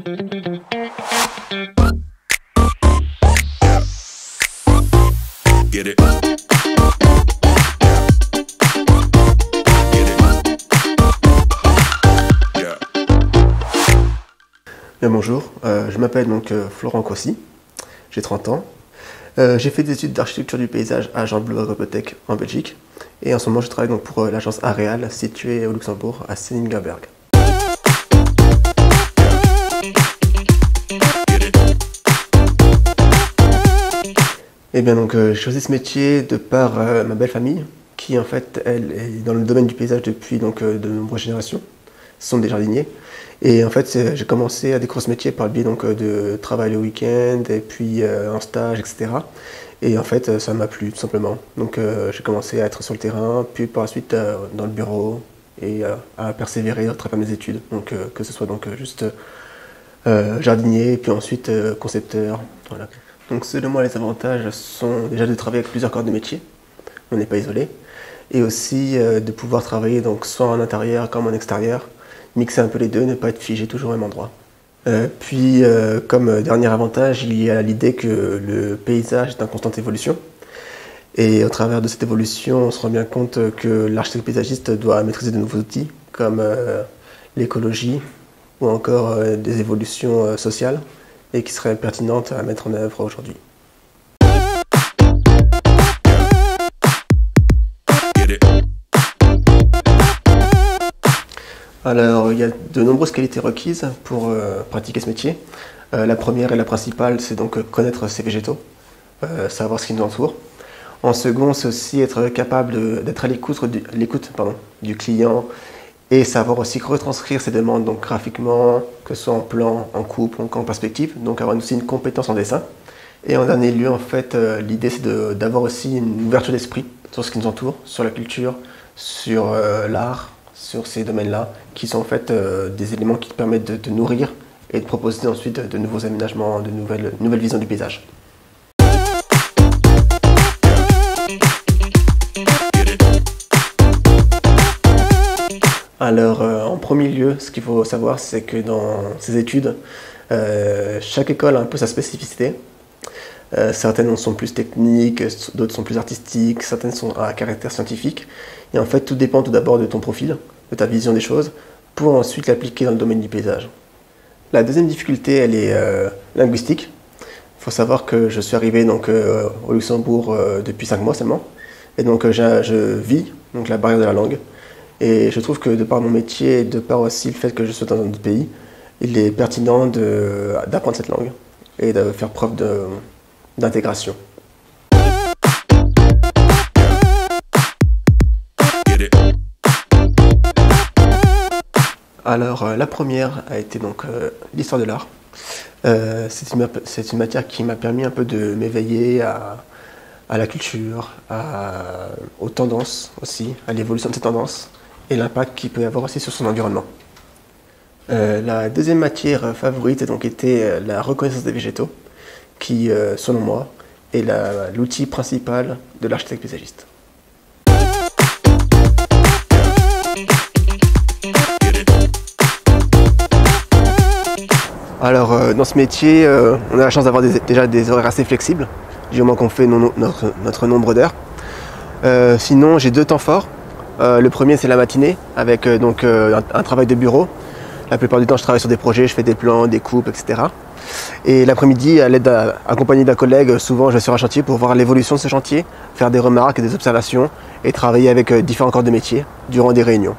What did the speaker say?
Get it. Bonjour, je m'appelle donc Florent Cossy, j'ai 30 ans. J'ai fait des études d'architecture du paysage à Jean Blou Agropothèque en Belgique et en ce moment je travaille donc pour l'agence Areal située au Luxembourg à Seligenberg. Et bien donc j'ai choisi ce métier de par ma belle famille qui en fait elle est dans le domaine du paysage depuis donc de nombreuses générations. Ce sont des jardiniers et en fait j'ai commencé à découvrir ce métier par le biais donc de travail le week-end et puis en stage, etc. Et en fait ça m'a plu tout simplement. Donc j'ai commencé à être sur le terrain, puis par la suite dans le bureau et à persévérer à travers mes études. Donc que ce soit donc juste jardinier, puis ensuite concepteur. Voilà. Donc selon moi les avantages sont déjà de travailler avec plusieurs corps de métier, on n'est pas isolé, et aussi de pouvoir travailler donc soit en intérieur comme en extérieur, mixer un peu les deux, ne pas être figé toujours au même endroit. Puis comme dernier avantage, il y a l'idée que le paysage est en constante évolution, et au travers de cette évolution, on se rend bien compte que l'architecte paysagiste doit maîtriser de nouveaux outils comme l'écologie ou encore des évolutions sociales, et qui serait pertinente à mettre en œuvre aujourd'hui. Alors, il y a de nombreuses qualités requises pour pratiquer ce métier. La première et la principale, c'est donc connaître ses végétaux, savoir ce qui nous entoure. En second, c'est aussi être capable d'être à l'écoute du client et savoir aussi retranscrire ses demandes donc graphiquement, que ce soit en plan, en coupe, en perspective, donc avoir aussi une compétence en dessin. Et en dernier lieu, en fait, l'idée c'est d'avoir aussi une ouverture d'esprit sur ce qui nous entoure, sur la culture, sur l'art, sur ces domaines-là, qui sont en fait des éléments qui permettent de nourrir et de proposer ensuite de nouveaux aménagements, de nouvelles visions du paysage. Alors, en premier lieu, ce qu'il faut savoir, c'est que dans ces études, chaque école a un peu sa spécificité. Certaines sont plus techniques, d'autres sont plus artistiques, certaines sont à caractère scientifique. Et en fait, tout dépend tout d'abord de ton profil, de ta vision des choses, pour ensuite l'appliquer dans le domaine du paysage. La deuxième difficulté, elle est linguistique. Il faut savoir que je suis arrivé donc, au Luxembourg depuis 5 mois seulement. Et donc, je vis donc, la barrière de la langue. Et je trouve que de par mon métier et de par aussi le fait que je sois dans un autre pays, il est pertinent d'apprendre cette langue et de faire preuve d'intégration. Alors la première a été donc l'histoire de l'art. C'est une matière qui m'a permis un peu de m'éveiller à la culture, aux tendances aussi, à l'évolution de ces tendances et l'impact qu'il peut y avoir aussi sur son environnement. La deuxième matière favorite a donc été la reconnaissance des végétaux, qui, selon moi, est l'outil principal de l'architecte paysagiste. Alors, dans ce métier, on a la chance d'avoir déjà des horaires assez flexibles, du moment qu'on fait notre nombre d'heures. Sinon, j'ai 2 temps forts. Le premier, c'est la matinée, avec un travail de bureau. La plupart du temps, je travaille sur des projets, je fais des plans, des coupes, etc. Et l'après-midi, à l'aide accompagné d'un collègue, souvent je vais sur un chantier pour voir l'évolution de ce chantier, faire des remarques et des observations et travailler avec différents corps de métier durant des réunions.